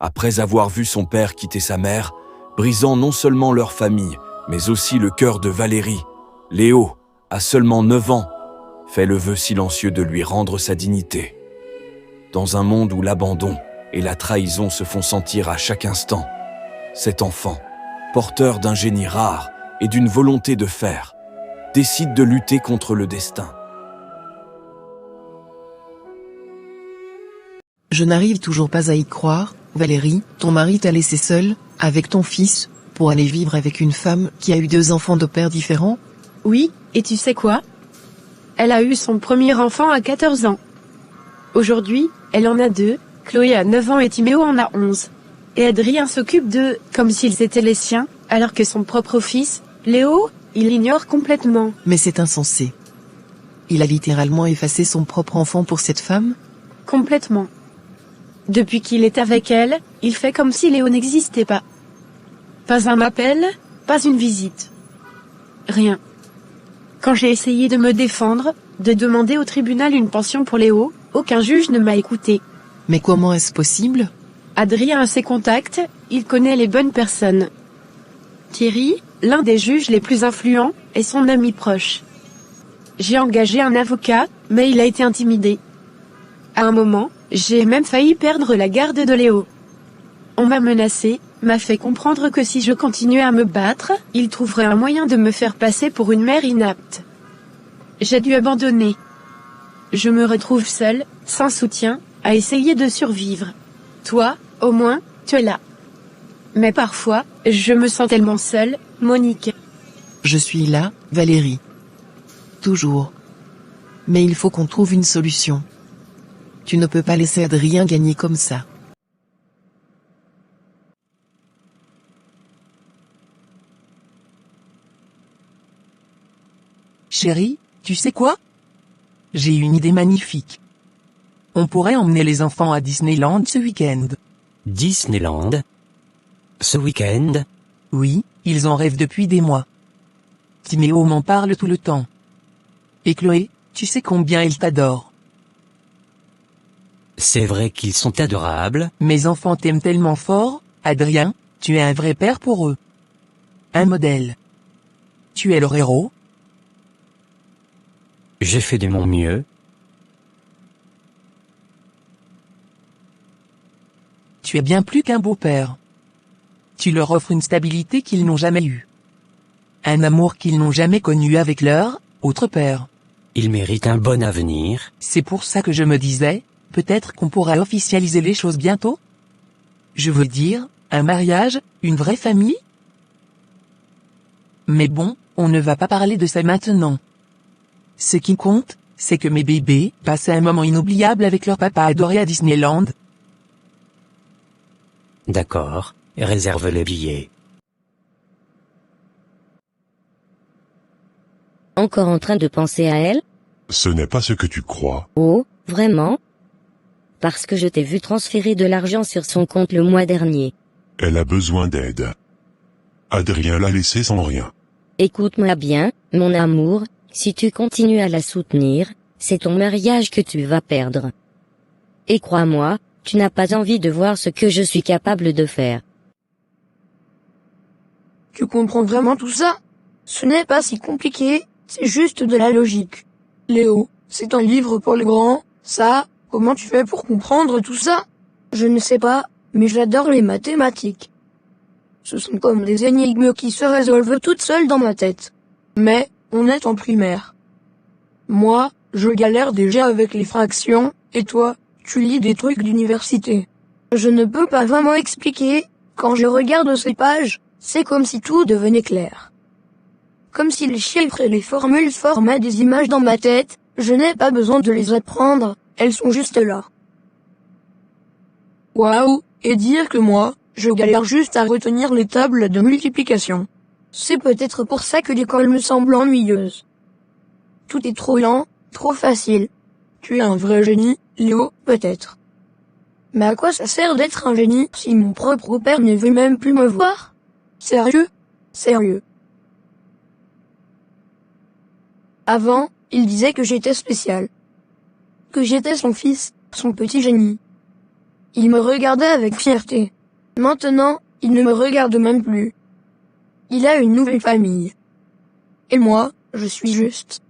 Après avoir vu son père quitter sa mère, brisant non seulement leur famille, mais aussi le cœur de Valérie, Léo, à seulement 9 ans, fait le vœu silencieux de lui rendre sa dignité. Dans un monde où l'abandon et la trahison se font sentir à chaque instant, cet enfant, porteur d'un génie rare et d'une volonté de fer, décide de lutter contre le destin. Je n'arrive toujours pas à y croire, Valérie, ton mari t'a laissé seule, avec ton fils, pour aller vivre avec une femme qui a eu 2 enfants de pères différents? Oui, et tu sais quoi? Elle a eu son premier enfant à 14 ans. Aujourd'hui, elle en a 2, Chloé a 9 ans et Timéo en a 11. Et Adrien s'occupe d'eux, comme s'ils étaient les siens, alors que son propre fils, Léo, il l'ignore complètement. Mais c'est insensé. Il a littéralement effacé son propre enfant pour cette femme? Complètement. Depuis qu'il est avec elle, il fait comme si Léo n'existait pas. Pas un appel, pas une visite. Rien. Quand j'ai essayé de me défendre, de demander au tribunal une pension pour Léo, aucun juge ne m'a écouté. Mais comment est-ce possible? Adrien a ses contacts, il connaît les bonnes personnes. Thierry, l'un des juges les plus influents, est son ami proche. J'ai engagé un avocat, mais il a été intimidé. À un moment, j'ai même failli perdre la garde de Léo. On m'a menacé, m'a fait comprendre que si je continuais à me battre, il trouverait un moyen de me faire passer pour une mère inapte. J'ai dû abandonner. Je me retrouve seule, sans soutien, à essayer de survivre. Toi, au moins, tu es là. Mais parfois, je me sens tellement seule, Monique. Je suis là, Valérie. Toujours. Mais il faut qu'on trouve une solution. Tu ne peux pas laisser Adrien gagner comme ça. Chérie, tu sais quoi? J'ai une idée magnifique. On pourrait emmener les enfants à Disneyland ce week-end. Disneyland? Ce week-end? Oui, ils en rêvent depuis des mois. Timéo m'en parle tout le temps. Et Chloé, tu sais combien ils t'adorent. C'est vrai qu'ils sont adorables. Mes enfants t'aiment tellement fort, Adrien, tu es un vrai père pour eux. Un modèle. Tu es leur héros. J'ai fait de mon mieux. Tu es bien plus qu'un beau-père. Tu leur offres une stabilité qu'ils n'ont jamais eue. Un amour qu'ils n'ont jamais connu avec leur autre père. Ils méritent un bon avenir. C'est pour ça que je me disais, peut-être qu'on pourra officialiser les choses bientôt? Je veux dire, un mariage, une vraie famille? Mais bon, on ne va pas parler de ça maintenant. Ce qui compte, c'est que mes bébés passent un moment inoubliable avec leur papa adoré à Disneyland. D'accord, réserve les billets. Encore en train de penser à elle? Ce n'est pas ce que tu crois. Oh, vraiment? Parce que je t'ai vu transférer de l'argent sur son compte le mois dernier. Elle a besoin d'aide. Adrien l'a laissée sans rien. Écoute-moi bien, mon amour, si tu continues à la soutenir, c'est ton mariage que tu vas perdre. Et crois-moi, tu n'as pas envie de voir ce que je suis capable de faire. Tu comprends vraiment tout ça? Ce n'est pas si compliqué, c'est juste de la logique. Léo, c'est un livre pour les grands, ça, comment tu fais pour comprendre tout ça? Je ne sais pas, mais j'adore les mathématiques. Ce sont comme des énigmes qui se résolvent toutes seules dans ma tête. Mais, on est en primaire. Moi, je galère déjà avec les fractions, et toi, tu lis des trucs d'université. Je ne peux pas vraiment expliquer, quand je regarde ces pages, c'est comme si tout devenait clair. Comme si les chiffres et les formules formaient des images dans ma tête, je n'ai pas besoin de les apprendre, elles sont juste là. Waouh, et dire que moi, je galère juste à retenir les tables de multiplication. C'est peut-être pour ça que l'école me semble ennuyeuse. Tout est trop lent, trop facile. Tu es un vrai génie, Léo, peut-être. Mais à quoi ça sert d'être un génie si mon propre père ne veut même plus me voir? Sérieux? Sérieux. Avant, il disait que j'étais spécial. Que j'étais son fils, son petit génie. Il me regardait avec fierté. Maintenant, il ne me regarde même plus. Il a une nouvelle famille. Et moi, je suis juste.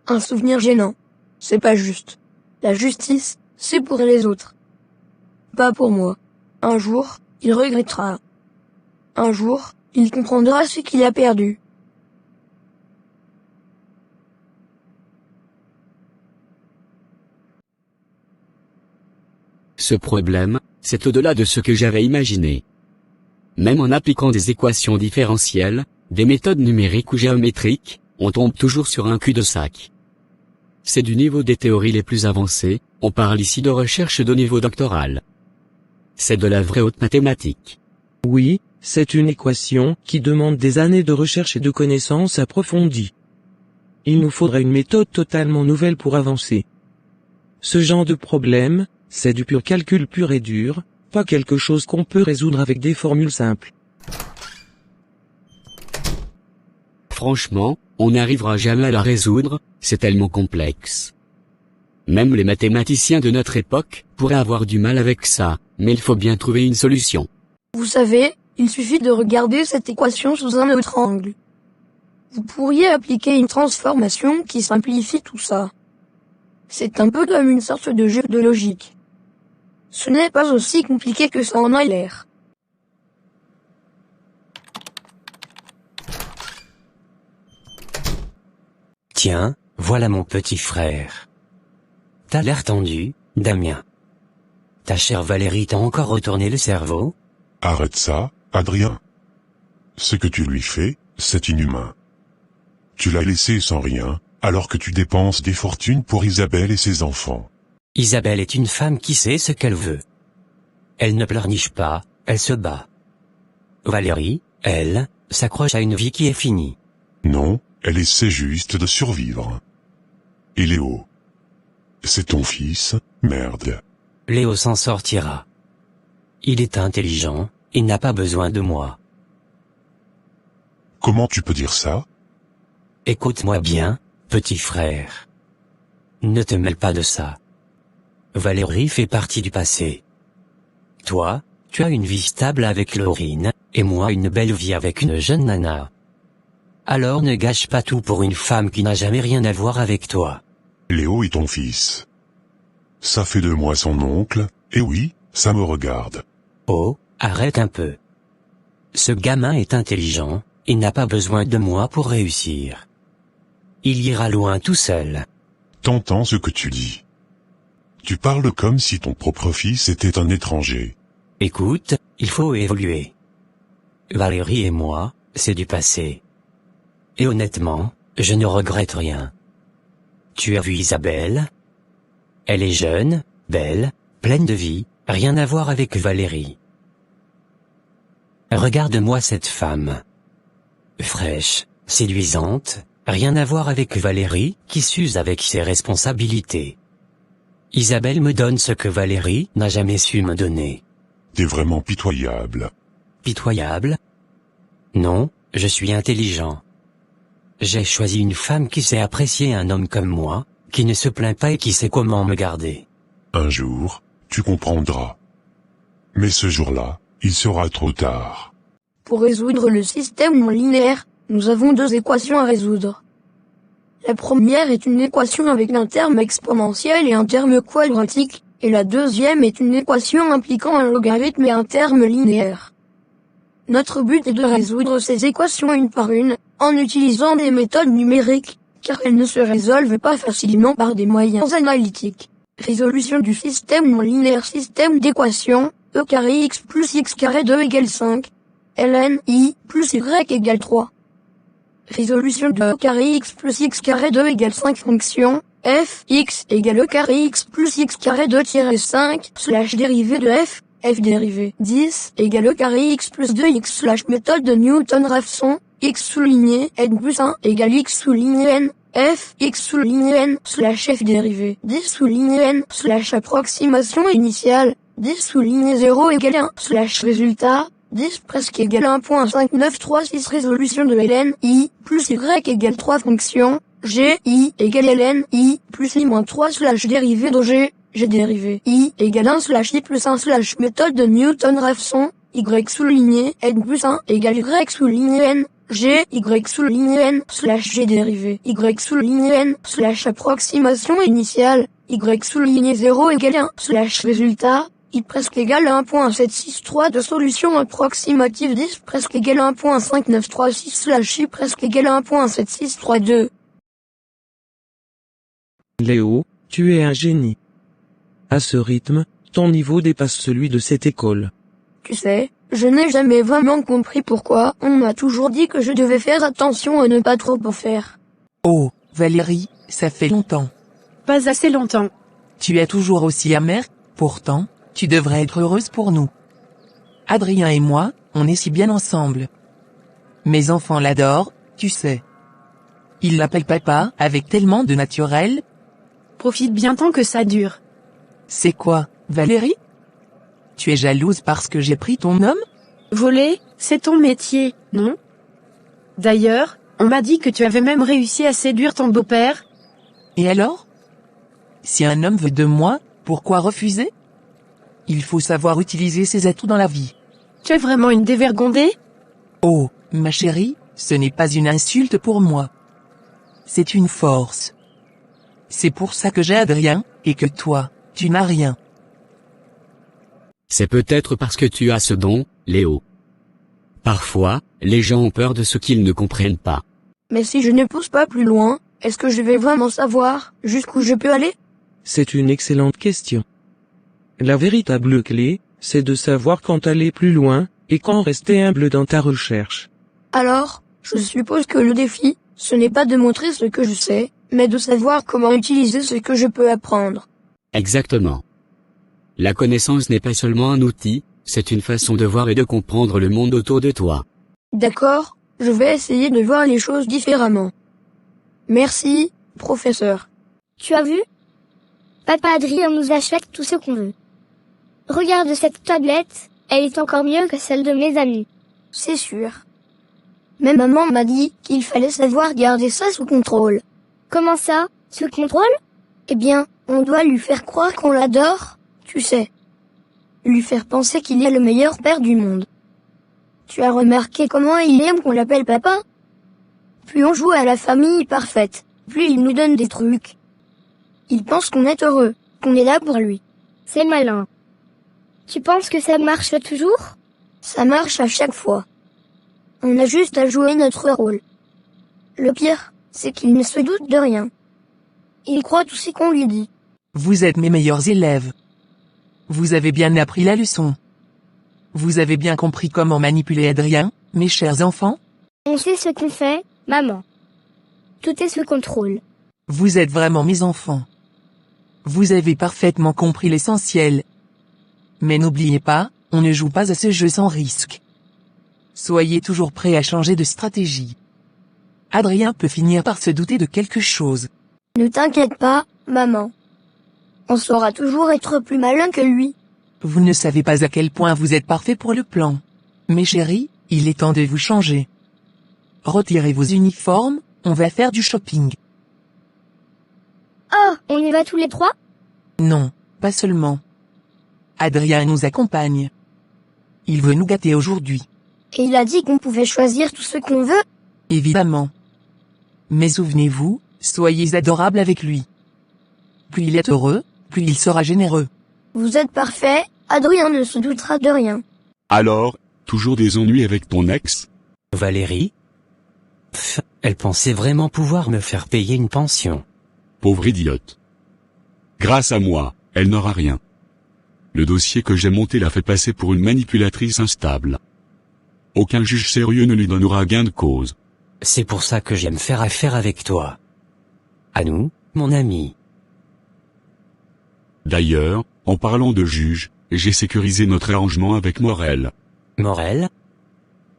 Un souvenir gênant. C'est pas juste. La justice, c'est pour les autres. Pas pour moi. Un jour, il regrettera. Un jour, il comprendra ce qu'il a perdu. Ce problème, c'est au-delà de ce que j'avais imaginé. Même en appliquant des équations différentielles, des méthodes numériques ou géométriques, on tombe toujours sur un cul-de-sac. C'est du niveau des théories les plus avancées, on parle ici de recherche de niveau doctoral. C'est de la vraie haute mathématique. Oui, c'est une équation qui demande des années de recherche et de connaissances approfondies. Il nous faudrait une méthode totalement nouvelle pour avancer. Ce genre de problème, c'est du pur calcul pur et dur, pas quelque chose qu'on peut résoudre avec des formules simples. Franchement, on n'arrivera jamais à la résoudre, c'est tellement complexe. Même les mathématiciens de notre époque pourraient avoir du mal avec ça, mais il faut bien trouver une solution. Vous savez, il suffit de regarder cette équation sous un autre angle. Vous pourriez appliquer une transformation qui simplifie tout ça. C'est un peu comme une sorte de jeu de logique. Ce n'est pas aussi compliqué que ça en a l'air. Tiens, voilà mon petit frère. T'as l'air tendu, Damien. Ta chère Valérie t'a encore retourné le cerveau? Arrête ça, Adrien. Ce que tu lui fais, c'est inhumain. Tu l'as laissé sans rien, alors que tu dépenses des fortunes pour Isabelle et ses enfants. Isabelle est une femme qui sait ce qu'elle veut. Elle ne pleurniche pas, elle se bat. Valérie, elle, s'accroche à une vie qui est finie. Non, elle essaie juste de survivre. Et Léo? C'est ton fils, merde. Léo s'en sortira. Il est intelligent, il n'a pas besoin de moi. Comment tu peux dire ça? Écoute-moi bien, petit frère. Ne te mêle pas de ça. Valérie fait partie du passé. Toi, tu as une vie stable avec Laurine, et moi une belle vie avec une jeune nana. Alors ne gâche pas tout pour une femme qui n'a jamais rien à voir avec toi. Léo est ton fils. Ça fait de moi son oncle, et oui, ça me regarde. Oh, arrête un peu. Ce gamin est intelligent, il n'a pas besoin de moi pour réussir. Il ira loin tout seul. T'entends ce que tu dis? Tu parles comme si ton propre fils était un étranger. Écoute, il faut évoluer. Valérie et moi, c'est du passé. Et honnêtement, je ne regrette rien. Tu as vu Isabelle? Elle est jeune, belle, pleine de vie, rien à voir avec Valérie. Regarde-moi cette femme. Fraîche, séduisante, rien à voir avec Valérie, qui s'use avec ses responsabilités. Isabelle me donne ce que Valérie n'a jamais su me donner. T'es vraiment pitoyable. Pitoyable? Non, je suis intelligent. J'ai choisi une femme qui sait apprécier un homme comme moi, qui ne se plaint pas et qui sait comment me garder. Un jour, tu comprendras. Mais ce jour-là, il sera trop tard. Pour résoudre le système non linéaire, nous avons deux équations à résoudre. La première est une équation avec un terme exponentiel et un terme quadratique, et la deuxième est une équation impliquant un logarithme et un terme linéaire. Notre but est de résoudre ces équations une par une, en utilisant des méthodes numériques, car elles ne se résolvent pas facilement par des moyens analytiques. Résolution du système non linéaire. Système d'équations, e carré x plus x carré 2 égale 5, ln i plus y égale 3. Résolution de e carré x plus x carré 2 égale 5. Fonction f x égale e carré x plus x carré 2-5 slash dérivée de f dérivée 10 égale e carré x plus 2x slash méthode de Newton-Raphson x souligné n plus 1 égale x souligné n f x souligné n slash f dérivée 10 souligné n slash approximation initiale 10 souligné 0 égale 1 slash résultat 10 presque égale 1.5936. Résolution de ln i plus y égale 3. Fonction g i égale ln i plus i moins 3 slash dérivée de g G dérivé I égale 1 slash I plus 1 slash méthode de Newton-Raphson, Y souligné N plus 1 égale Y souligné N, G, Y souligné N slash G dérivé Y souligné N slash approximation initiale, Y souligné 0 égale 1 slash résultat, I presque égale à 1.763 de solution approximative 10 presque égale à 1.5936 slash I presque égale à 1.7632. Léo, tu es un génie. À ce rythme, ton niveau dépasse celui de cette école. Tu sais, je n'ai jamais vraiment compris pourquoi on m'a toujours dit que je devais faire attention à ne pas trop en faire. Oh, Valérie, ça fait longtemps. Pas assez longtemps. Tu es toujours aussi amère, pourtant, tu devrais être heureuse pour nous. Adrien et moi, on est si bien ensemble. Mes enfants l'adorent, tu sais. Ils l'appellent papa avec tellement de naturel. Profite bien tant que ça dure. C'est quoi, Valérie? Tu es jalouse parce que j'ai pris ton homme? Voler, c'est ton métier, non? D'ailleurs, on m'a dit que tu avais même réussi à séduire ton beau-père. Et alors? Si un homme veut de moi, pourquoi refuser? Il faut savoir utiliser ses atouts dans la vie. Tu es vraiment une dévergondée? Oh, ma chérie, ce n'est pas une insulte pour moi. C'est une force. C'est pour ça que j'ai Adrien, et que toi, tu n'as rien. C'est peut-être parce que tu as ce don, Léo. Parfois, les gens ont peur de ce qu'ils ne comprennent pas. Mais si je ne pousse pas plus loin, est-ce que je vais vraiment savoir jusqu'où je peux aller? C'est une excellente question. La véritable clé, c'est de savoir quand aller plus loin, et quand rester humble dans ta recherche. Alors, je suppose que le défi, ce n'est pas de montrer ce que je sais, mais de savoir comment utiliser ce que je peux apprendre. Exactement. La connaissance n'est pas seulement un outil, c'est une façon de voir et de comprendre le monde autour de toi. D'accord, je vais essayer de voir les choses différemment. Merci, professeur. Tu as vu? Papa Adrien nous achète tout ce qu'on veut. Regarde cette tablette, elle est encore mieux que celle de mes amis. C'est sûr. Mais maman m'a dit qu'il fallait savoir garder ça sous contrôle. Comment ça, sous contrôle? Eh bien, on doit lui faire croire qu'on l'adore, tu sais. Lui faire penser qu'il est le meilleur père du monde. Tu as remarqué comment il aime qu'on l'appelle papa? Plus on joue à la famille parfaite, plus il nous donne des trucs. Il pense qu'on est heureux, qu'on est là pour lui. C'est malin. Tu penses que ça marche toujours? Ça marche à chaque fois. On a juste à jouer notre rôle. Le pire, c'est qu'il ne se doute de rien. Il croit tout ce qu'on lui dit. Vous êtes mes meilleurs élèves. Vous avez bien appris la leçon. Vous avez bien compris comment manipuler Adrien, mes chers enfants? On sait ce qu'on fait, maman. Tout est sous contrôle. Vous êtes vraiment mes enfants. Vous avez parfaitement compris l'essentiel. Mais n'oubliez pas, on ne joue pas à ce jeu sans risque. Soyez toujours prêts à changer de stratégie. Adrien peut finir par se douter de quelque chose. Ne t'inquiète pas, maman. On saura toujours être plus malin que lui. Vous ne savez pas à quel point vous êtes parfait pour le plan. Mes chéris, il est temps de vous changer. Retirez vos uniformes, on va faire du shopping. Oh, on y va tous les trois? Non, pas seulement. Adrien nous accompagne. Il veut nous gâter aujourd'hui. Et il a dit qu'on pouvait choisir tout ce qu'on veut? Évidemment. Mais souvenez-vous, soyez adorables avec lui. Plus il est heureux, plus il sera généreux. Vous êtes parfait, Adrien ne se doutera de rien. Alors, toujours des ennuis avec ton ex? Valérie? Elle pensait vraiment pouvoir me faire payer une pension. Pauvre idiote. Grâce à moi, elle n'aura rien. Le dossier que j'ai monté l'a fait passer pour une manipulatrice instable. Aucun juge sérieux ne lui donnera gain de cause. C'est pour ça que j'aime faire affaire avec toi. À nous, mon ami. D'ailleurs, en parlant de juge, j'ai sécurisé notre arrangement avec Morel. Morel?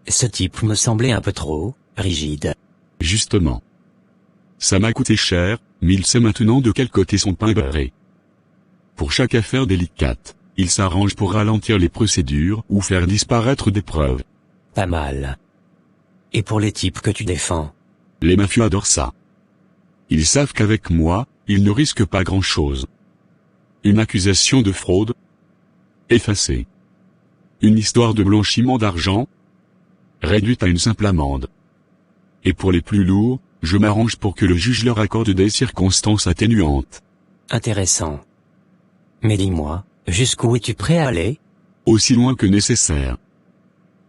Ce type me semblait un peu trop rigide. Justement. Ça m'a coûté cher, mais il sait maintenant de quel côté son pain est beurré. Pour chaque affaire délicate, il s'arrange pour ralentir les procédures ou faire disparaître des preuves. Pas mal. Et pour les types que tu défends? Les mafieux adorent ça. Ils savent qu'avec moi, ils ne risquent pas grand-chose. Une accusation de fraude? Effacée. Une histoire de blanchiment d'argent? Réduite à une simple amende. Et pour les plus lourds, je m'arrange pour que le juge leur accorde des circonstances atténuantes. Intéressant. Mais dis-moi, jusqu'où es-tu prêt à aller? Aussi loin que nécessaire.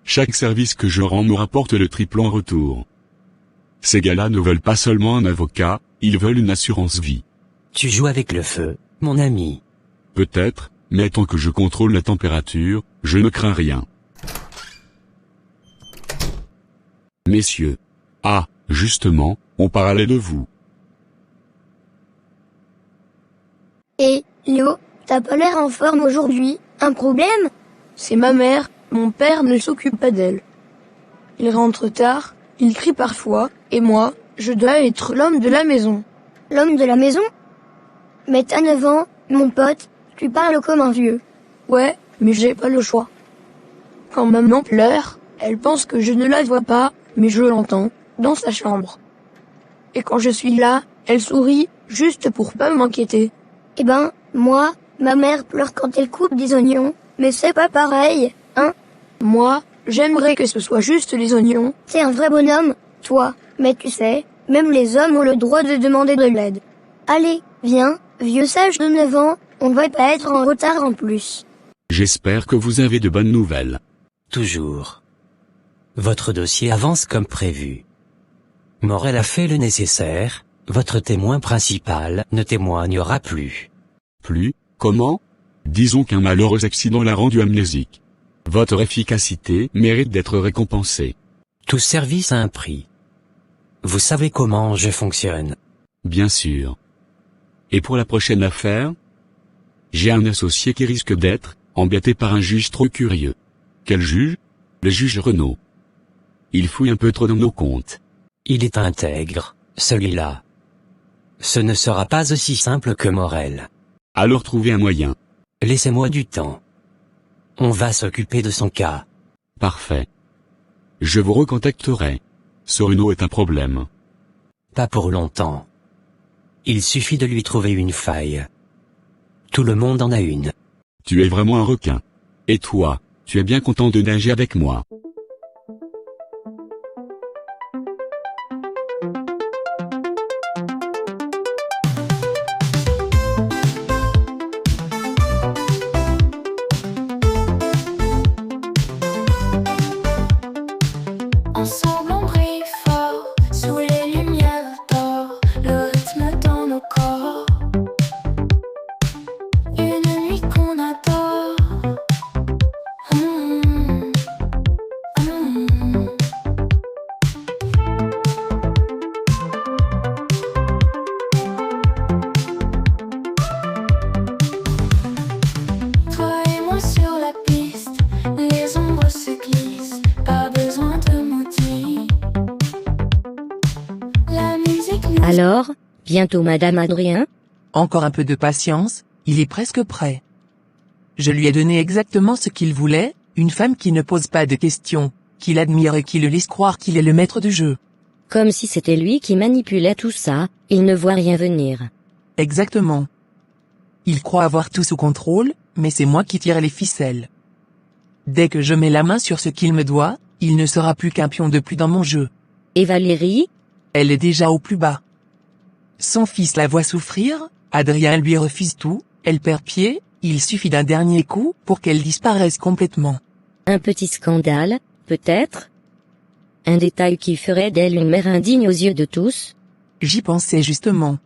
Chaque service que je rends me rapporte le triple en retour. Ces gars-là ne veulent pas seulement un avocat, ils veulent une assurance vie. Tu joues avec le feu, mon ami. Peut-être, mais tant que je contrôle la température, je ne crains rien. Messieurs. Ah, justement, on parlait de vous. Et, Léo, t'as pas l'air en forme aujourd'hui. Un problème? C'est ma mère, mon père ne s'occupe pas d'elle. Il rentre tard, il crie parfois, et moi, je dois être l'homme de la maison. L'homme de la maison? Mais t'as 9 ans, mon pote, tu parles comme un vieux. Ouais, mais j'ai pas le choix. Quand maman pleure, elle pense que je ne la vois pas, mais je l'entends, dans sa chambre. Et quand je suis là, elle sourit, juste pour pas m'inquiéter. Eh ben, moi, ma mère pleure quand elle coupe des oignons, mais c'est pas pareil, hein? Moi, j'aimerais que ce soit juste les oignons. T'es un vrai bonhomme, toi, mais tu sais, même les hommes ont le droit de demander de l'aide. Allez, viens, vieux sage de 9 ans, on va pas être en retard en plus. J'espère que vous avez de bonnes nouvelles. Toujours. Votre dossier avance comme prévu. Morel a fait le nécessaire, votre témoin principal ne témoignera plus. Plus, comment? Disons qu'un malheureux accident l'a rendu amnésique. Votre efficacité mérite d'être récompensée. Tout service a un prix. Vous savez comment je fonctionne. Bien sûr. Et pour la prochaine affaire? J'ai un associé qui risque d'être embêté par un juge trop curieux. Quel juge? Le juge Renaud. Il fouille un peu trop dans nos comptes. Il est intègre, celui-là. Ce ne sera pas aussi simple que Morel. Alors trouvez un moyen. Laissez-moi du temps. On va s'occuper de son cas. Parfait. Je vous recontacterai. Ce Renaud est un problème. Pas pour longtemps. Il suffit de lui trouver une faille. Tout le monde en a une. Tu es vraiment un requin. Et toi, tu es bien content de nager avec moi. Ensemble on brille fort, sous les lumières d'or, le rythme dans nos corps. Une nuit qu'on adore. Toi et moi sur la piste, les ombres se glissent, pas besoin de maudit. La musique nous... Alors, bientôt Madame Adrien? Encore un peu de patience, il est presque prêt. Je lui ai donné exactement ce qu'il voulait, une femme qui ne pose pas de questions, qui l'admire et qui le laisse croire qu'il est le maître du jeu. Comme si c'était lui qui manipulait tout ça, il ne voit rien venir. Exactement. Il croit avoir tout sous contrôle, mais c'est moi qui tire les ficelles. Dès que je mets la main sur ce qu'il me doit, il ne sera plus qu'un pion de plus dans mon jeu. Et Valérie? Elle est déjà au plus bas. Son fils la voit souffrir, Adrien lui refuse tout, elle perd pied, il suffit d'un dernier coup pour qu'elle disparaisse complètement. Un petit scandale, peut-être? Un détail qui ferait d'elle une mère indigne aux yeux de tous? J'y pensais justement.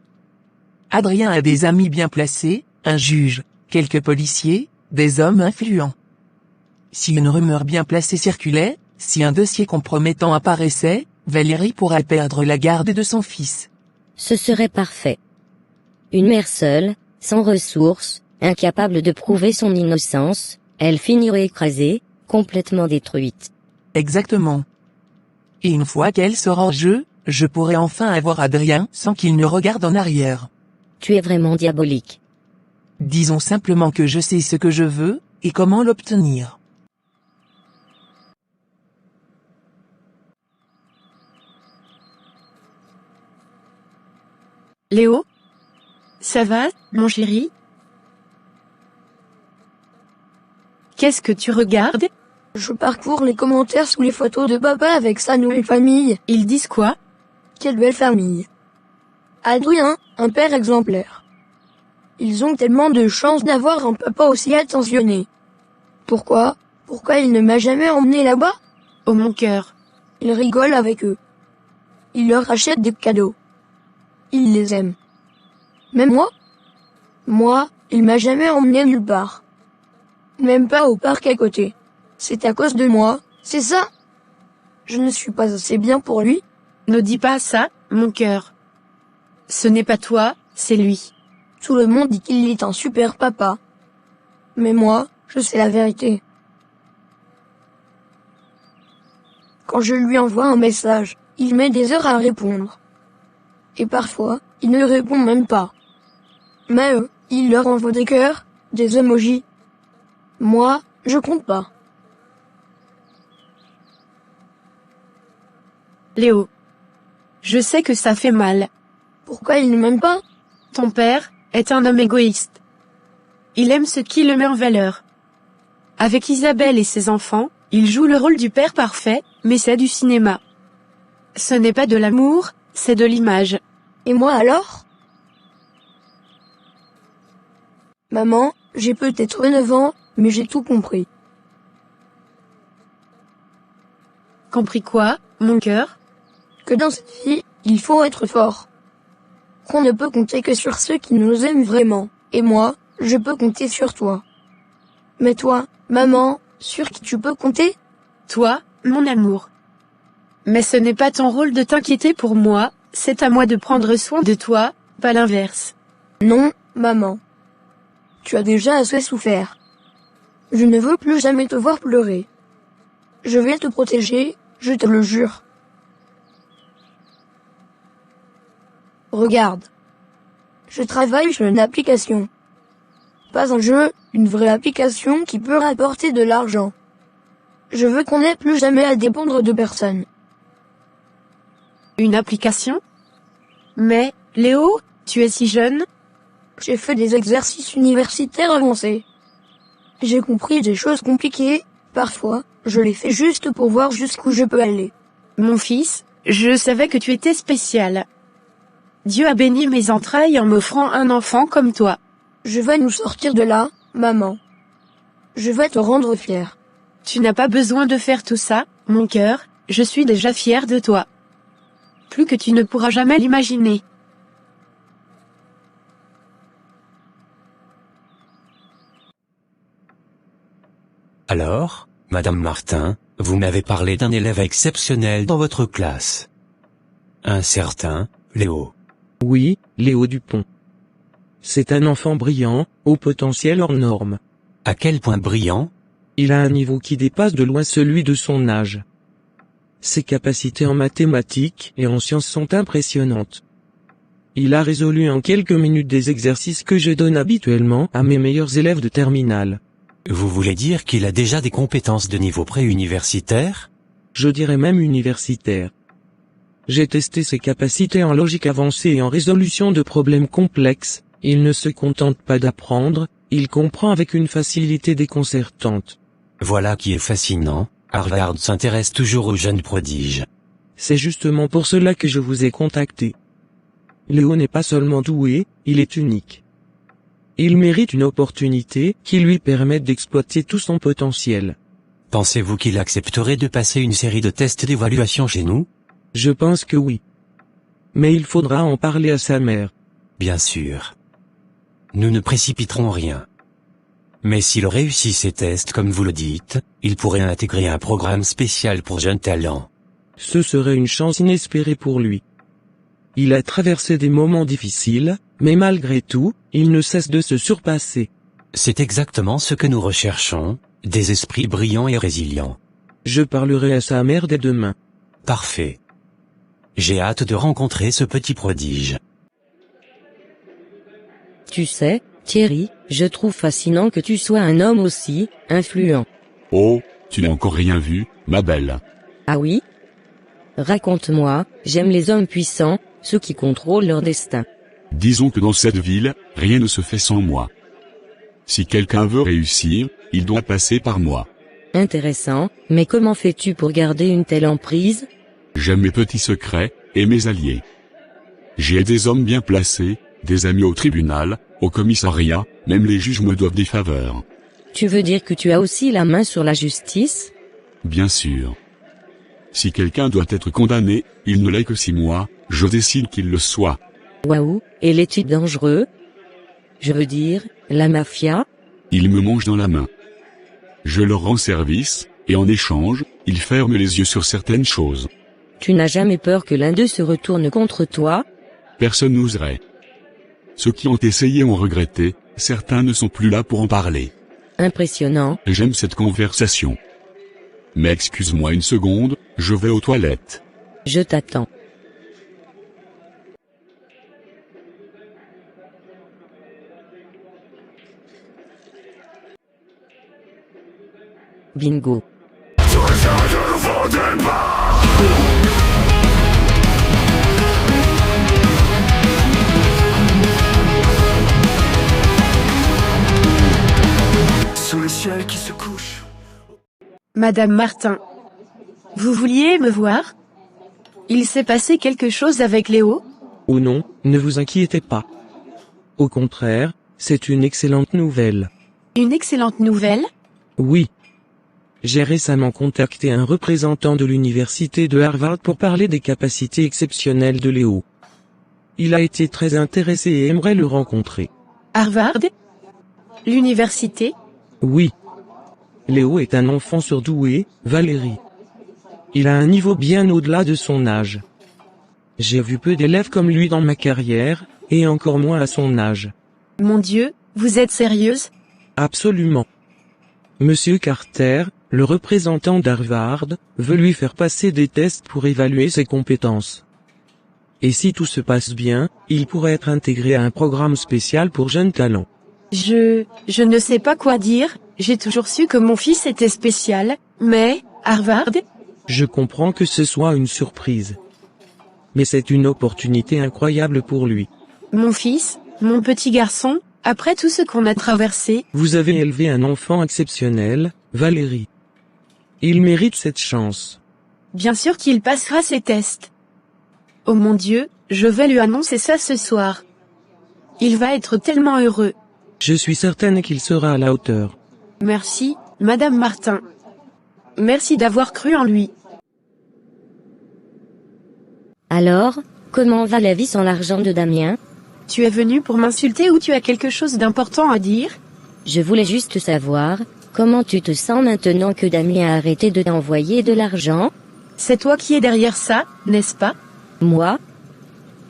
Adrien a des amis bien placés, un juge, quelques policiers, des hommes influents. Si une rumeur bien placée circulait, si un dossier compromettant apparaissait, Valérie pourrait perdre la garde de son fils. Ce serait parfait. Une mère seule, sans ressources, incapable de prouver son innocence, elle finirait écrasée, complètement détruite. Exactement. Et une fois qu'elle sera en jeu, je pourrai enfin avoir Adrien sans qu'il ne regarde en arrière. Tu es vraiment diabolique. Disons simplement que je sais ce que je veux, et comment l'obtenir. Léo? Ça va, mon chéri? Qu'est-ce que tu regardes? Je parcours les commentaires sous les photos de papa avec sa nouvelle famille. Ils disent quoi? Quelle belle famille. Adrien, un père exemplaire. Ils ont tellement de chance d'avoir un papa aussi attentionné. Pourquoi il ne m'a jamais emmené là-bas? Oh mon cœur. Il rigole avec eux. Il leur achète des cadeaux. Il les aime. Même moi, il m'a jamais emmené nulle part. Même pas au parc à côté. C'est à cause de moi, c'est ça? Je ne suis pas assez bien pour lui? Ne dis pas ça, mon cœur. Ce n'est pas toi, c'est lui. Tout le monde dit qu'il est un super papa. Mais moi, je sais la vérité. Quand je lui envoie un message, il met des heures à répondre. Et parfois, il ne répond même pas. Mais eux, il leur envoie des cœurs, des emojis. Moi, je compte pas. Léo. Je sais que ça fait mal. Pourquoi il ne m'aime pas? Ton père est un homme égoïste. Il aime ce qui le met en valeur. Avec Isabelle et ses enfants, il joue le rôle du père parfait, mais c'est du cinéma. Ce n'est pas de l'amour, c'est de l'image. Et moi alors? Maman, j'ai peut-être 9 ans, mais j'ai tout compris. Compris quoi, mon cœur? Que dans cette vie, il faut être fort. Qu'on ne peut compter que sur ceux qui nous aiment vraiment. Et moi, je peux compter sur toi. Mais toi, maman, sur qui tu peux compter? Toi, mon amour. Mais ce n'est pas ton rôle de t'inquiéter pour moi, c'est à moi de prendre soin de toi, pas l'inverse. Non, maman. Tu as déjà assez souffert. Je ne veux plus jamais te voir pleurer. Je vais te protéger, je te le jure. Regarde. Je travaille sur une application. Pas un jeu, une vraie application qui peut rapporter de l'argent. Je veux qu'on n'ait plus jamais à dépendre de personne. Une application? Mais, Léo, tu es si jeune? J'ai fait des exercices universitaires avancés. J'ai compris des choses compliquées, parfois, je les fais juste pour voir jusqu'où je peux aller. Mon fils, je savais que tu étais spécial. Dieu a béni mes entrailles en m'offrant un enfant comme toi. Je vais nous sortir de là, maman. Je vais te rendre fière. Tu n'as pas besoin de faire tout ça, mon cœur, je suis déjà fière de toi. Plus que tu ne pourras jamais l'imaginer. Alors, Madame Martin, vous m'avez parlé d'un élève exceptionnel dans votre classe. Un certain, Léo. Oui, Léo Dupont. C'est un enfant brillant, au potentiel hors norme. À quel point brillant? Il a un niveau qui dépasse de loin celui de son âge. Ses capacités en mathématiques et en sciences sont impressionnantes. Il a résolu en quelques minutes des exercices que je donne habituellement à mes meilleurs élèves de terminale. Vous voulez dire qu'il a déjà des compétences de niveau pré-universitaire? Je dirais même universitaire. J'ai testé ses capacités en logique avancée et en résolution de problèmes complexes. Il ne se contente pas d'apprendre, il comprend avec une facilité déconcertante. Voilà qui est fascinant, Harvard s'intéresse toujours aux jeunes prodiges. C'est justement pour cela que je vous ai contacté. Léo n'est pas seulement doué, il est unique. Il mérite une opportunité qui lui permette d'exploiter tout son potentiel. Pensez-vous qu'il accepterait de passer une série de tests d'évaluation chez nous? Je pense que oui. Mais il faudra en parler à sa mère. Bien sûr. Nous ne précipiterons rien. Mais s'il réussit ces tests comme vous le dites, il pourrait intégrer un programme spécial pour jeunes talents. Ce serait une chance inespérée pour lui. Il a traversé des moments difficiles, mais malgré tout, il ne cesse de se surpasser. C'est exactement ce que nous recherchons, des esprits brillants et résilients. Je parlerai à sa mère dès demain. Parfait. J'ai hâte de rencontrer ce petit prodige. Tu sais, Thierry, je trouve fascinant que tu sois un homme aussi influent. Oh, tu n'as encore rien vu, ma belle. Ah oui? Raconte-moi, j'aime les hommes puissants, ceux qui contrôlent leur destin. Disons que dans cette ville, rien ne se fait sans moi. Si quelqu'un veut réussir, il doit passer par moi. Intéressant, mais comment fais-tu pour garder une telle emprise? J'aime mes petits secrets, et mes alliés. J'ai des hommes bien placés, des amis au tribunal, au commissariat, même les juges me doivent des faveurs. Tu veux dire que tu as aussi la main sur la justice? Bien sûr. Si quelqu'un doit être condamné, il ne l'est que si moi, je décide qu'il le soit. Waouh, et les types dangereux? Je veux dire, la mafia? Ils me mangent dans la main. Je leur rends service, et en échange, ils ferment les yeux sur certaines choses. Tu n'as jamais peur que l'un d'eux se retourne contre toi? Personne n'oserait. Ceux qui ont essayé ont regretté, certains ne sont plus là pour en parler. Impressionnant. J'aime cette conversation. Mais excuse-moi une seconde, je vais aux toilettes. Je t'attends. Bingo. Sous le ciel qui se couche. Madame Martin. Vous vouliez me voir? Il s'est passé quelque chose avec Léo? Ou non, ne vous inquiétez pas. Au contraire, c'est une excellente nouvelle. Une excellente nouvelle? Oui. J'ai récemment contacté un représentant de l'université de Harvard pour parler des capacités exceptionnelles de Léo. Il a été très intéressé et aimerait le rencontrer. Harvard? L'université? Oui. Léo est un enfant surdoué, Valérie. Il a un niveau bien au-delà de son âge. J'ai vu peu d'élèves comme lui dans ma carrière, et encore moins à son âge. Mon Dieu, vous êtes sérieuse? Absolument. Monsieur Carter, le représentant d'Harvard, veut lui faire passer des tests pour évaluer ses compétences. Et si tout se passe bien, il pourrait être intégré à un programme spécial pour jeunes talents. Je ne sais pas quoi dire, j'ai toujours su que mon fils était spécial, mais, Harvard? Je comprends que ce soit une surprise. Mais c'est une opportunité incroyable pour lui. Mon fils, mon petit garçon, après tout ce qu'on a traversé. Vous avez élevé un enfant exceptionnel, Valérie. Il mérite cette chance. Bien sûr qu'il passera ses tests. Oh mon Dieu, je vais lui annoncer ça ce soir. Il va être tellement heureux. Je suis certaine qu'il sera à la hauteur. Merci, Madame Martin. Merci d'avoir cru en lui. Alors, comment va la vie sans l'argent de Damien? Tu es venu pour m'insulter ou tu as quelque chose d'important à dire? Je voulais juste savoir, comment tu te sens maintenant que Damien a arrêté de t'envoyer de l'argent? C'est toi qui es derrière ça, n'est-ce pas? Moi?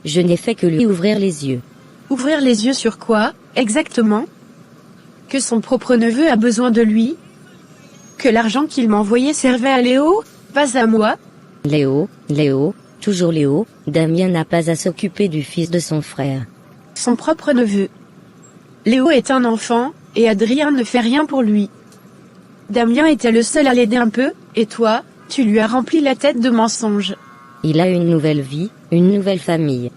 Je n'ai fait que lui ouvrir les yeux. Ouvrir les yeux sur quoi, exactement? Que son propre neveu a besoin de lui? Que l'argent qu'il m'envoyait servait à Léo, pas à moi? Léo, toujours Léo, Damien n'a pas à s'occuper du fils de son frère. Son propre neveu. Léo est un enfant, et Adrien ne fait rien pour lui. Damien était le seul à l'aider un peu, et toi, tu lui as rempli la tête de mensonges. Il a une nouvelle vie, une nouvelle famille.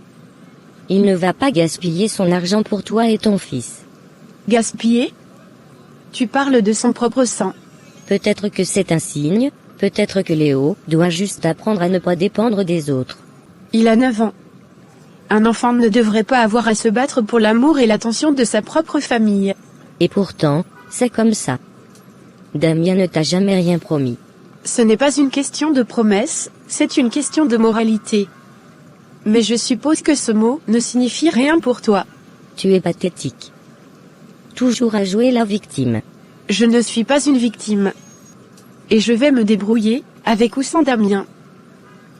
Il ne va pas gaspiller son argent pour toi et ton fils. Gaspiller? Tu parles de son propre sang. Peut-être que c'est un signe, peut-être que Léo doit juste apprendre à ne pas dépendre des autres. Il a 9 ans. Un enfant ne devrait pas avoir à se battre pour l'amour et l'attention de sa propre famille. Et pourtant, c'est comme ça. Damien ne t'a jamais rien promis. Ce n'est pas une question de promesse, c'est une question de moralité. Mais je suppose que ce mot ne signifie rien pour toi. Tu es pathétique. Toujours à jouer la victime. Je ne suis pas une victime. Et je vais me débrouiller, avec ou sans Damien.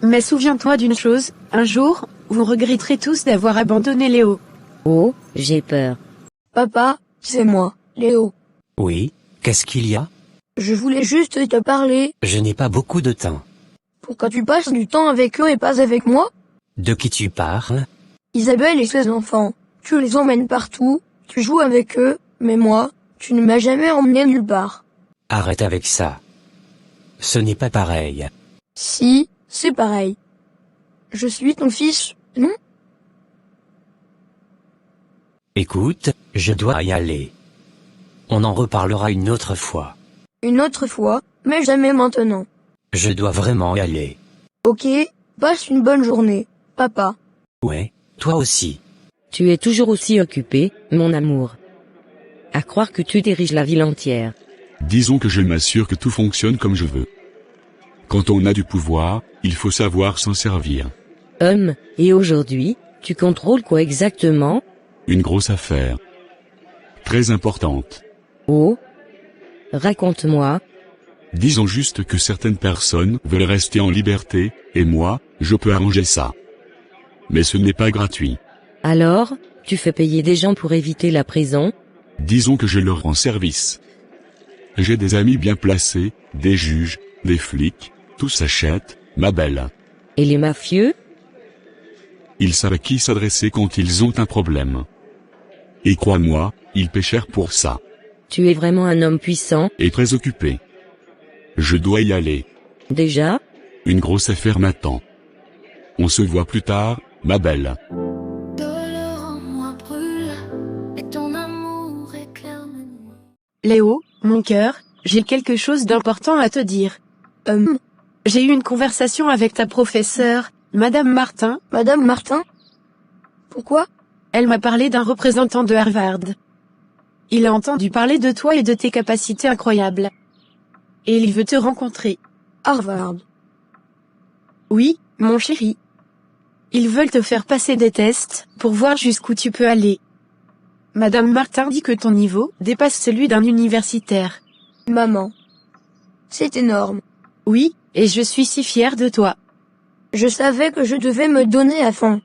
Mais souviens-toi d'une chose, un jour, vous regretterez tous d'avoir abandonné Léo. Oh, j'ai peur. Papa, c'est moi, Léo. Oui, qu'est-ce qu'il y a? Je voulais juste te parler. Je n'ai pas beaucoup de temps. Pourquoi tu passes du temps avec eux et pas avec moi? De qui tu parles? Isabelle et ses enfants. Tu les emmènes partout, tu joues avec eux, mais moi, tu ne m'as jamais emmené nulle part. Arrête avec ça. Ce n'est pas pareil. Si, c'est pareil. Je suis ton fils, non? Écoute, je dois y aller. On en reparlera une autre fois. Une autre fois, mais jamais maintenant. Je dois vraiment y aller. Ok, passe une bonne journée, papa. Ouais, toi aussi. Tu es toujours aussi occupé, mon amour. À croire que tu diriges la ville entière. Disons que je m'assure que tout fonctionne comme je veux. Quand on a du pouvoir, il faut savoir s'en servir. Et aujourd'hui, tu contrôles quoi exactement? Une grosse affaire. Très importante. Oh. Raconte-moi. Disons juste que certaines personnes veulent rester en liberté, et moi, je peux arranger ça. Mais ce n'est pas gratuit. Alors, tu fais payer des gens pour éviter la prison? Disons que je leur rends service. J'ai des amis bien placés, des juges, des flics, tout s'achète, ma belle. Et les mafieux? Ils savent à qui s'adresser quand ils ont un problème. Et crois-moi, ils paient cher pour ça. Tu es vraiment un homme puissant? Et très occupé. Je dois y aller. Déjà? Une grosse affaire m'attend. On se voit plus tard, ma belle. Léo, mon cœur, j'ai quelque chose d'important à te dire. J'ai eu une conversation avec ta professeure, Madame Martin. Madame Martin? Pourquoi? Elle m'a parlé d'un représentant de Harvard. Il a entendu parler de toi et de tes capacités incroyables. Et il veut te rencontrer. Harvard. Oui, mon chéri. Ils veulent te faire passer des tests, pour voir jusqu'où tu peux aller. Madame Martin dit que ton niveau dépasse celui d'un universitaire. Maman. C'est énorme. Oui, et je suis si fière de toi. Je savais que je devais me donner à fond.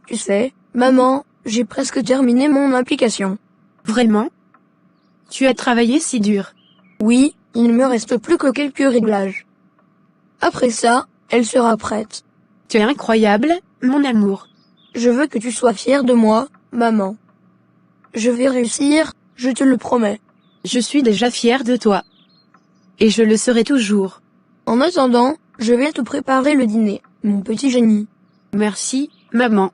Tu sais, maman, j'ai presque terminé mon application. Vraiment? Tu as travaillé si dur? Oui, il ne me reste plus que quelques réglages. Après ça, elle sera prête. Tu es incroyable, mon amour. Je veux que tu sois fière de moi, maman. Je vais réussir, je te le promets. Je suis déjà fière de toi. Et je le serai toujours. En attendant, je vais te préparer le dîner, mon petit génie. Merci, maman.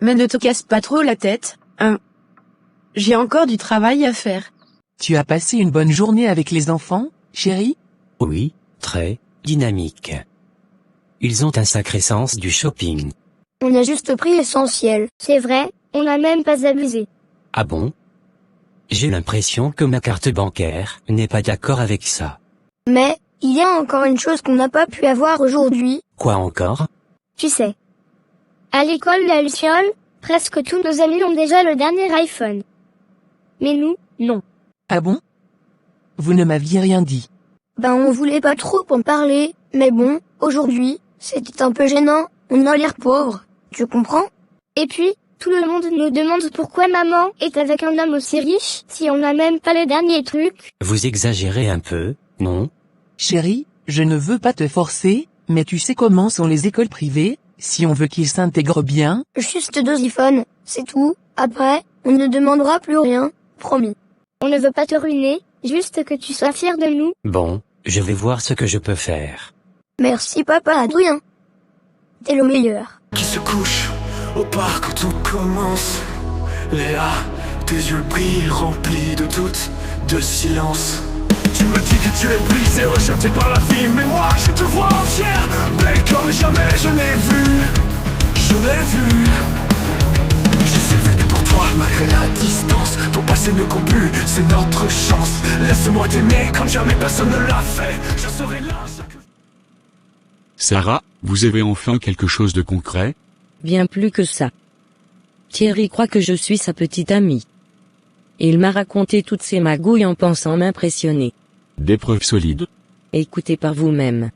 Mais ne te casse pas trop la tête, hein. J'ai encore du travail à faire. Tu as passé une bonne journée avec les enfants, chérie? Oui, très dynamique. Ils ont un sacré sens du shopping. On a juste pris l'essentiel. C'est vrai, on n'a même pas abusé. Ah bon? J'ai l'impression que ma carte bancaire n'est pas d'accord avec ça. Mais, il y a encore une chose qu'on n'a pas pu avoir aujourd'hui. Quoi encore? Tu sais. À l'école La Luciole, presque tous nos amis ont déjà le dernier iPhone. Mais nous, non. Ah bon? Vous ne m'aviez rien dit. Ben on voulait pas trop en parler, mais bon, aujourd'hui, c'était un peu gênant, on a l'air pauvre, tu comprends? Et puis, tout le monde nous demande pourquoi maman est avec un homme aussi riche, si on n'a même pas les derniers trucs. Vous exagérez un peu, non? Chérie, je ne veux pas te forcer, mais tu sais comment sont les écoles privées, si on veut qu'ils s'intègrent bien. Juste 2 iPhones, c'est tout. Après, on ne demandera plus rien, promis. On ne veut pas te ruiner, juste que tu sois fier de nous. Bon, je vais voir ce que je peux faire. Merci papa Adrien. T'es le meilleur. Qui se couche au parc où tout commence. Léa, tes yeux brillent remplis de doute, de silence. Tu me dis que tu es brisé, rejeté par la vie, mais moi je te vois entière, belle comme jamais je l'ai vue. Je l'ai vue. Je sais fait pour toi malgré la distance. Ton passé ne compte plus, c'est notre chance. Laisse-moi t'aimer comme jamais personne ne l'a fait. Je serai là chaque... Sarah, vous avez enfin quelque chose de concret? Bien plus que ça. Thierry croit que je suis sa petite amie. Il m'a raconté toutes ses magouilles en pensant m'impressionner. Des preuves solides? Écoutez par vous-même.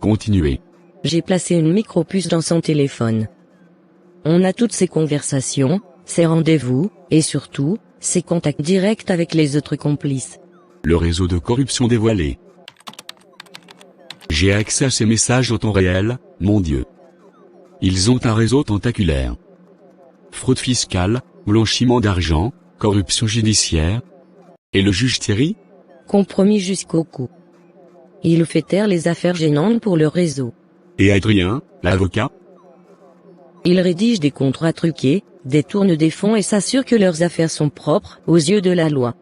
Continuez. J'ai placé une micropuce dans son téléphone. On a toutes ses conversations, ses rendez-vous, et surtout, ses contacts directs avec les autres complices. Le réseau de corruption dévoilé. J'ai accès à ces messages au temps réel, mon Dieu. Ils ont un réseau tentaculaire. Fraude fiscale, blanchiment d'argent, corruption judiciaire. Et le juge Thierry? Compromis jusqu'au cou. Il fait taire les affaires gênantes pour le réseau. Et Adrien, l'avocat? Il rédige des contrats truqués, détourne des fonds et s'assure que leurs affaires sont propres aux yeux de la loi.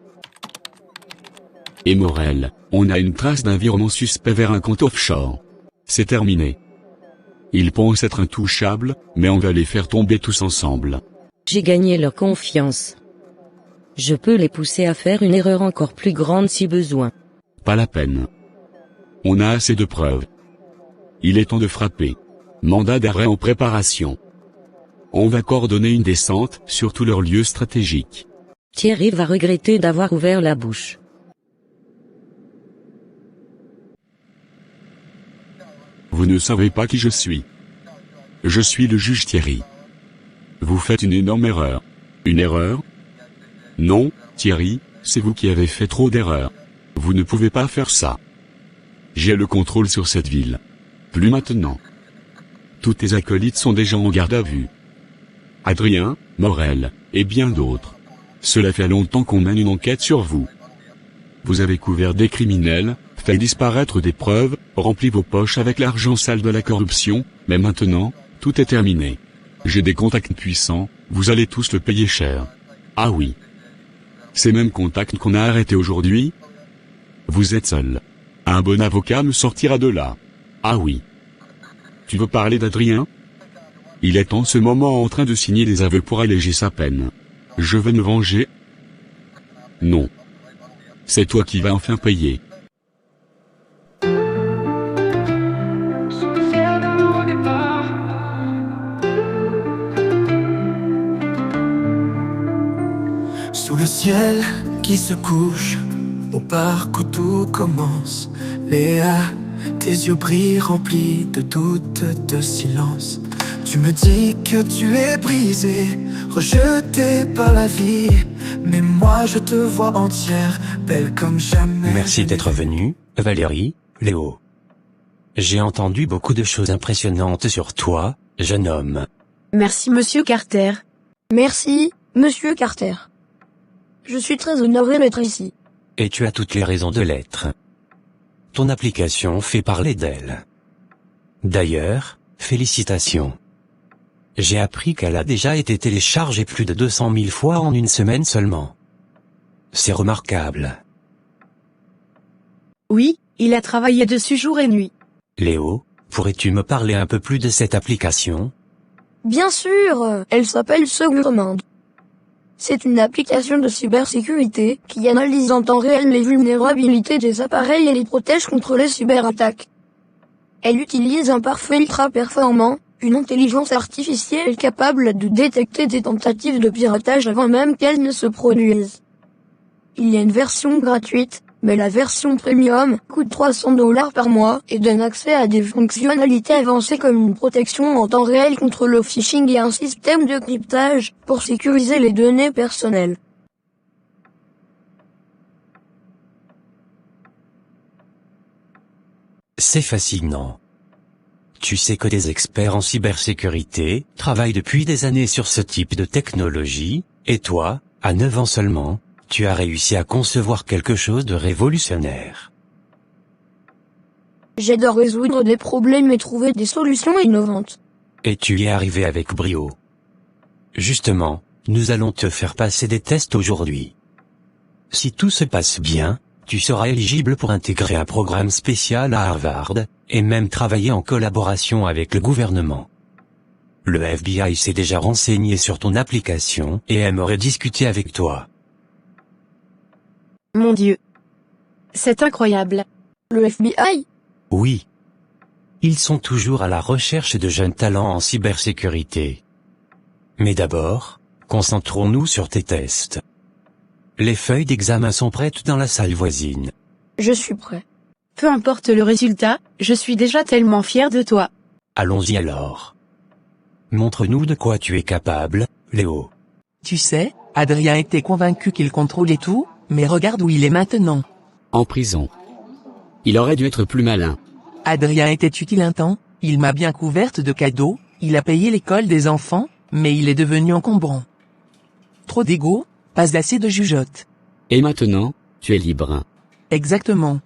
Et Morel, on a une trace d'un virement suspect vers un compte offshore. C'est terminé. Ils pensent être intouchables, mais on va les faire tomber tous ensemble. J'ai gagné leur confiance. Je peux les pousser à faire une erreur encore plus grande si besoin. Pas la peine. On a assez de preuves. Il est temps de frapper. Mandat d'arrêt en préparation. On va coordonner une descente sur tous leurs lieux stratégiques. Thierry va regretter d'avoir ouvert la bouche. Vous ne savez pas qui je suis. Je suis le juge Thierry. Vous faites une énorme erreur. Une erreur? Non, Thierry, c'est vous qui avez fait trop d'erreurs. Vous ne pouvez pas faire ça. J'ai le contrôle sur cette ville. Plus maintenant. Tous tes acolytes sont déjà en garde à vue. Adrien, Morel, et bien d'autres. Cela fait longtemps qu'on mène une enquête sur vous. Vous avez couvert des criminels, fait disparaître des preuves, rempli vos poches avec l'argent sale de la corruption, mais maintenant, tout est terminé. J'ai des contacts puissants, vous allez tous le payer cher. Ah oui. Ces mêmes contacts qu'on a arrêtés aujourd'hui? Vous êtes seul. Un bon avocat me sortira de là. Ah oui. Tu veux parler d'Adrien? Il est en ce moment en train de signer des aveux pour alléger sa peine. Je vais me venger? Non. C'est toi qui vas enfin payer. Sous le ciel qui se couche, au parc où tout commence, Léa, tes yeux brillent remplis de doute, de silence. Tu me dis que tu es brisée, rejetée par la vie, mais moi je te vois entière, belle comme jamais. Merci d'être venu, Valérie, Léo. J'ai entendu beaucoup de choses impressionnantes sur toi, jeune homme. Merci monsieur Carter. Merci, monsieur Carter. Je suis très honoré d'être ici. Et tu as toutes les raisons de l'être. Ton application fait parler d'elle. D'ailleurs, félicitations. J'ai appris qu'elle a déjà été téléchargée plus de 200 000 fois en une semaine seulement. C'est remarquable. Oui, il a travaillé dessus jour et nuit. Léo, pourrais-tu me parler un peu plus de cette application? Bien sûr, elle s'appelle Segurement. C'est une application de cybersécurité qui analyse en temps réel les vulnérabilités des appareils et les protège contre les cyberattaques. Elle utilise un pare-feu ultra performant, une intelligence artificielle capable de détecter des tentatives de piratage avant même qu'elles ne se produisent. Il y a une version gratuite, mais la version premium coûte $300 par mois et donne accès à des fonctionnalités avancées comme une protection en temps réel contre le phishing et un système de cryptage pour sécuriser les données personnelles. C'est fascinant. Tu sais que des experts en cybersécurité travaillent depuis des années sur ce type de technologie, et toi, à 9 ans seulement, tu as réussi à concevoir quelque chose de révolutionnaire. J'adore résoudre des problèmes et trouver des solutions innovantes. Et tu y es arrivé avec brio. Justement, nous allons te faire passer des tests aujourd'hui. Si tout se passe bien, tu seras éligible pour intégrer un programme spécial à Harvard, et même travailler en collaboration avec le gouvernement. Le FBI s'est déjà renseigné sur ton application et aimerait discuter avec toi. Mon Dieu. C'est incroyable. Le FBI? Oui. Ils sont toujours à la recherche de jeunes talents en cybersécurité. Mais d'abord, concentrons-nous sur tes tests. Les feuilles d'examen sont prêtes dans la salle voisine. Je suis prêt. Peu importe le résultat, je suis déjà tellement fier de toi. Allons-y alors. Montre-nous de quoi tu es capable, Léo. Tu sais, Adrien était convaincu qu'il contrôlait tout, mais regarde où il est maintenant. En prison. Il aurait dû être plus malin. Adrien était utile un temps, il m'a bien couverte de cadeaux, il a payé l'école des enfants, mais il est devenu encombrant. Trop d'ego, pas assez de jugeote. Et maintenant, tu es libre. Exactement.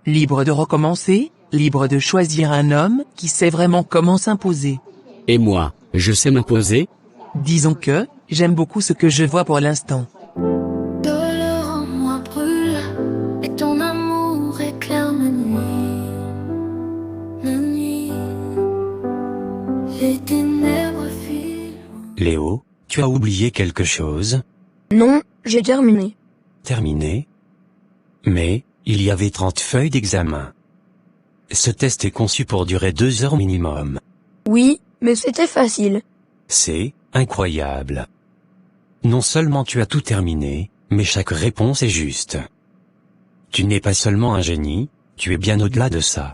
Libre de recommencer, libre de choisir un homme qui sait vraiment comment s'imposer. Et moi, Je sais m'imposer? Disons que, j'aime beaucoup ce que je vois pour l'instant. De l'heure en moi brûle, et ton amour éclaire ma nuit. La nuit, les ténèbres filent. Léo, tu as oublié quelque chose? Non, j'ai terminé. Terminé? Mais, il y avait 30 feuilles d'examen. Ce test est conçu pour durer 2 heures minimum. Oui, mais c'était facile. C'est incroyable. Non seulement tu as tout terminé, mais chaque réponse est juste. Tu n'es pas seulement un génie, tu es bien au-delà de ça.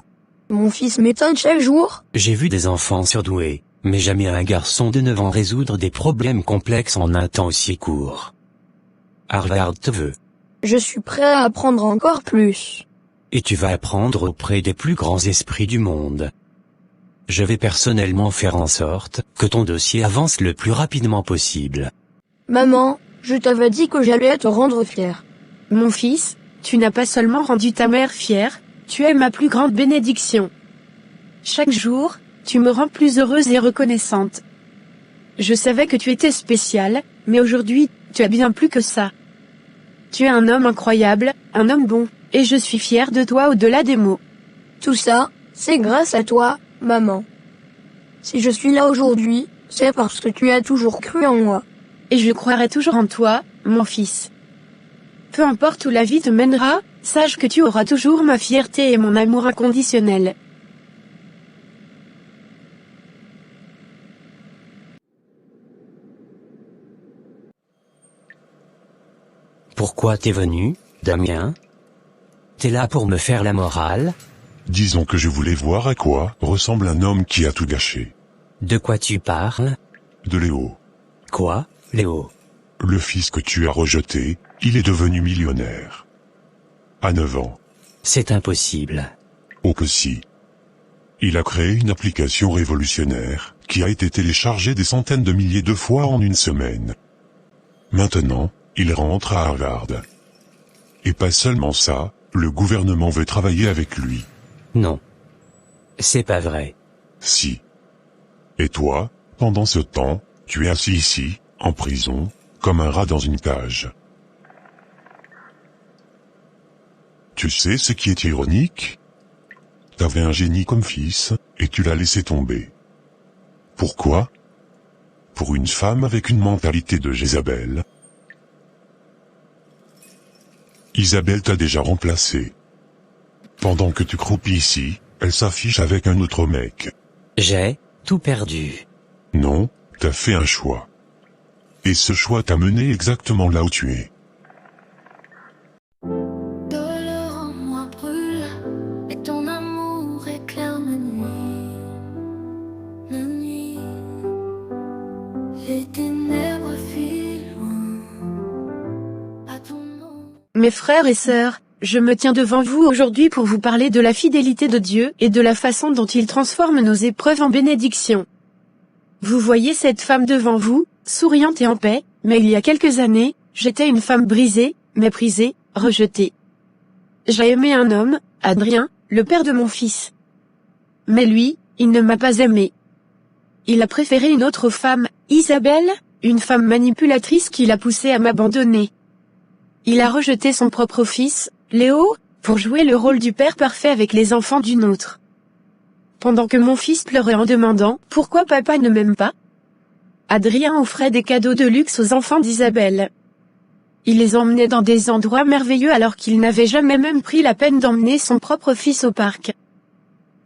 Mon fils m'étonne chaque jour. J'ai vu des enfants surdoués, mais jamais un garçon de 9 ans résoudre des problèmes complexes en un temps aussi court. Harvard te veut. Je suis prêt à apprendre encore plus. Et tu vas apprendre auprès des plus grands esprits du monde. Je vais personnellement faire en sorte que ton dossier avance le plus rapidement possible. Maman, je t'avais dit que j'allais te rendre fier. Mon fils, tu n'as pas seulement rendu ta mère fière, tu es ma plus grande bénédiction. Chaque jour, tu me rends plus heureuse et reconnaissante. Je savais que tu étais spécial, mais aujourd'hui, tu as bien plus que ça. Tu es un homme incroyable, un homme bon, et je suis fière de toi au-delà des mots. Tout ça, c'est grâce à toi, maman. Si je suis là aujourd'hui, c'est parce que tu as toujours cru en moi. Et je croirai toujours en toi, mon fils. Peu importe où la vie te mènera, sache que tu auras toujours ma fierté et mon amour inconditionnel. Pourquoi t'es venu, Damien? T'es là pour me faire la morale? Disons que je voulais voir à quoi ressemble un homme qui a tout gâché. De quoi tu parles? De Léo. Quoi, Léo? Le fils que tu as rejeté, il est devenu millionnaire. À 9 ans. C'est impossible. Oh que si. Il a créé une application révolutionnaire, qui a été téléchargée des centaines de milliers de fois en une semaine. Maintenant, il rentre à Harvard. Et pas seulement ça, le gouvernement veut travailler avec lui. Non. C'est pas vrai. Si. Et toi, pendant ce temps, tu es assis ici, en prison, comme un rat dans une cage. Tu sais ce qui est ironique? T'avais un génie comme fils, et tu l'as laissé tomber. Pourquoi? Pour une femme avec une mentalité de Jézabel. Isabelle t'a déjà remplacé. Pendant que tu croupis ici, elle s'affiche avec un autre mec. J'ai tout perdu. Non, t'as fait un choix. Et ce choix t'a mené exactement là où tu es. De l'heure en moi brûle, et ton amour éclaire ma nuit. La nuit, les ténèbres filent loin. À ton nom. Mes frères et sœurs, je me tiens devant vous aujourd'hui pour vous parler de la fidélité de Dieu et de la façon dont il transforme nos épreuves en bénédictions. Vous voyez cette femme devant vous, souriante et en paix, mais il y a quelques années, j'étais une femme brisée, méprisée, rejetée. J'ai aimé un homme, Adrien, le père de mon fils. Mais lui, il ne m'a pas aimé. Il a préféré une autre femme, Isabelle, une femme manipulatrice qui l'a poussé à m'abandonner. Il a rejeté son propre fils, Léo, pour jouer le rôle du père parfait avec les enfants d'une autre. Pendant que mon fils pleurait en demandant « Pourquoi papa ne m'aime pas ?», Adrien offrait des cadeaux de luxe aux enfants d'Isabelle. Il les emmenait dans des endroits merveilleux alors qu'il n'avait jamais même pris la peine d'emmener son propre fils au parc.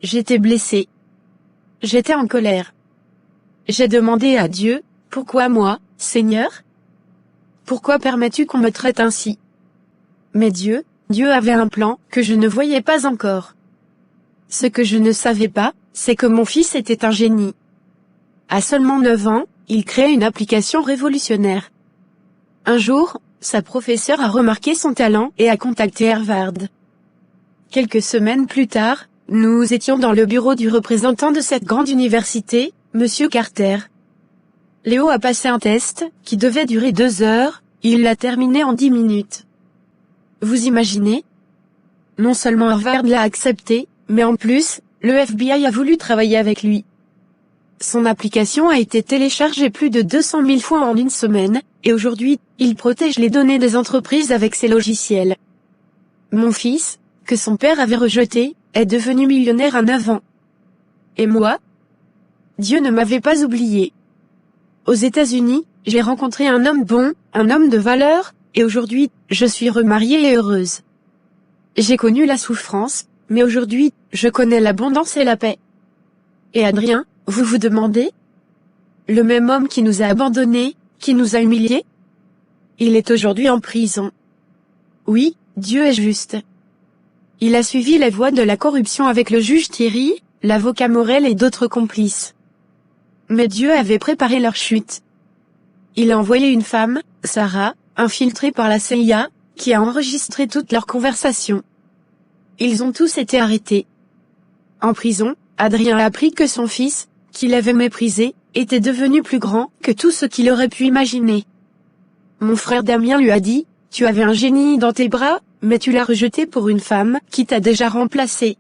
J'étais blessée. J'étais en colère. J'ai demandé à Dieu « Pourquoi moi, Seigneur ? Pourquoi permets-tu qu'on me traite ainsi ?» Mais Dieu avait un plan que je ne voyais pas encore. Ce que je ne savais pas, c'est que mon fils était un génie. À seulement 9 ans, il crée une application révolutionnaire. Un jour, sa professeure a remarqué son talent et a contacté Harvard. Quelques semaines plus tard, nous étions dans le bureau du représentant de cette grande université, Monsieur Carter. Léo a passé un test, qui devait durer 2 heures, il l'a terminé en 10 minutes. Vous imaginez? Non seulement Harvard l'a accepté, mais en plus, le FBI a voulu travailler avec lui. son application a été téléchargée plus de 200 000 fois en une semaine, et aujourd'hui, il protège les données des entreprises avec ses logiciels. Mon fils, que son père avait rejeté, est devenu millionnaire à 9 ans. Et moi? Dieu ne m'avait pas oublié. Aux États-Unis, j'ai rencontré un homme bon, un homme de valeur, et aujourd'hui, je suis remariée et heureuse. J'ai connu la souffrance, mais aujourd'hui, je connais l'abondance et la paix. Et Adrien, vous vous demandez? Le même homme qui nous a abandonnés, qui nous a humiliés? Il est aujourd'hui en prison. Oui, Dieu est juste. Il a suivi la voie de la corruption avec le juge Thierry, l'avocat Morel et d'autres complices. Mais Dieu avait préparé leur chute. Il a envoyé une femme, Sarah, infiltrée par la CIA, qui a enregistré toutes leurs conversations. Ils ont tous été arrêtés. En prison, Adrien a appris que son fils, qu'il avait méprisé, était devenu plus grand que tout ce qu'il aurait pu imaginer. Mon frère Damien lui a dit, « Tu avais un génie dans tes bras, mais tu l'as rejeté pour une femme qui t'a déjà remplacé. »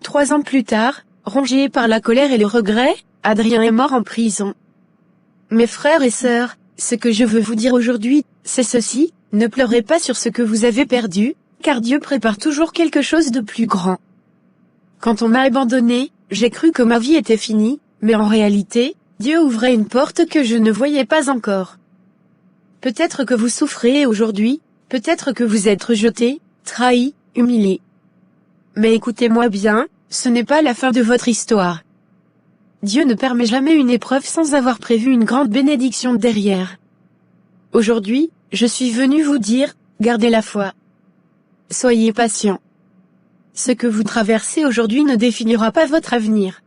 3 ans plus tard, rongé par la colère et le regret, Adrien est mort en prison. Mes frères et sœurs, ce que je veux vous dire aujourd'hui, c'est ceci, ne pleurez pas sur ce que vous avez perdu, car Dieu prépare toujours quelque chose de plus grand. Quand on m'a abandonné, j'ai cru que ma vie était finie, mais en réalité, Dieu ouvrait une porte que je ne voyais pas encore. Peut-être que vous souffrez aujourd'hui, peut-être que vous êtes rejeté, trahi, humilié. Mais écoutez-moi bien, ce n'est pas la fin de votre histoire. Dieu ne permet jamais une épreuve sans avoir prévu une grande bénédiction derrière. Aujourd'hui, je suis venu vous dire, gardez la foi. Soyez patient. Ce que vous traversez aujourd'hui ne définira pas votre avenir.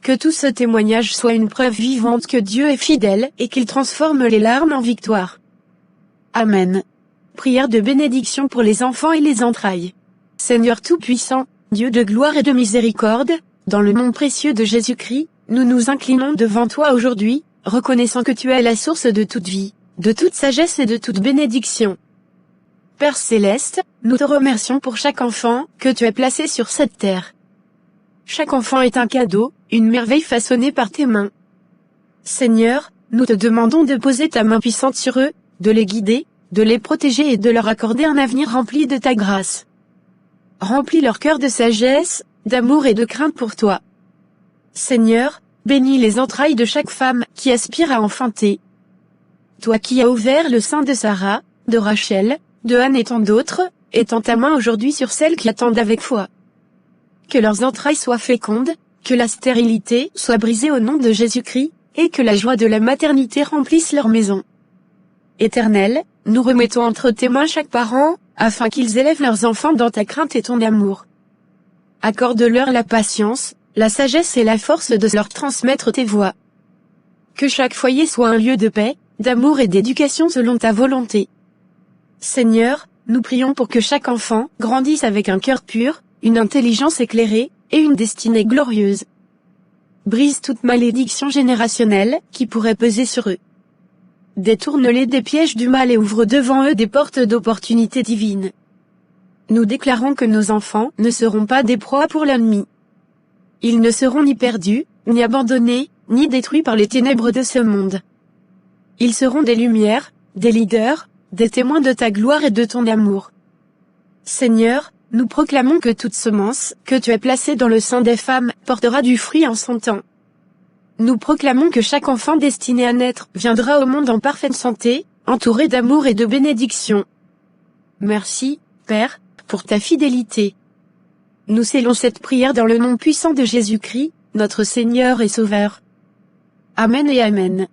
Que tout ce témoignage soit une preuve vivante que Dieu est fidèle et qu'il transforme les larmes en victoire. Amen. Prière de bénédiction pour les enfants et les entrailles. Seigneur Tout-Puissant, Dieu de gloire et de miséricorde, dans le nom précieux de Jésus-Christ, nous nous inclinons devant toi aujourd'hui, reconnaissant que tu es la source de toute vie, de toute sagesse et de toute bénédiction. Père Céleste, nous te remercions pour chaque enfant que tu as placé sur cette terre. Chaque enfant est un cadeau, une merveille façonnée par tes mains. Seigneur, nous te demandons de poser ta main puissante sur eux, de les guider, de les protéger et de leur accorder un avenir rempli de ta grâce. Remplis leur cœur de sagesse, d'amour et de crainte pour toi. Seigneur, bénis les entrailles de chaque femme qui aspire à enfanter. Toi qui as ouvert le sein de Sarah, de Rachel, de Anne et tant d'autres, étends ta main aujourd'hui sur celles qui attendent avec foi. Que leurs entrailles soient fécondes, que la stérilité soit brisée au nom de Jésus-Christ, et que la joie de la maternité remplisse leur maison. Éternel, nous remettons entre tes mains chaque parent, afin qu'ils élèvent leurs enfants dans ta crainte et ton amour. Accorde-leur la patience, la sagesse et la force de leur transmettre tes voies. Que chaque foyer soit un lieu de paix, d'amour et d'éducation selon ta volonté. Seigneur, nous prions pour que chaque enfant grandisse avec un cœur pur, une intelligence éclairée, et une destinée glorieuse. Brise toute malédiction générationnelle qui pourrait peser sur eux. Détourne-les des pièges du mal et ouvre devant eux des portes d'opportunités divines. Nous déclarons que nos enfants ne seront pas des proies pour l'ennemi. Ils ne seront ni perdus, ni abandonnés, ni détruits par les ténèbres de ce monde. Ils seront des lumières, des leaders, des témoins de ta gloire et de ton amour. Seigneur, nous proclamons que toute semence que tu as placée dans le sein des femmes portera du fruit en son temps. Nous proclamons que chaque enfant destiné à naître viendra au monde en parfaite santé, entouré d'amour et de bénédiction. Merci, Père, pour ta fidélité. Nous scellons cette prière dans le nom puissant de Jésus-Christ, notre Seigneur et Sauveur. Amen et Amen.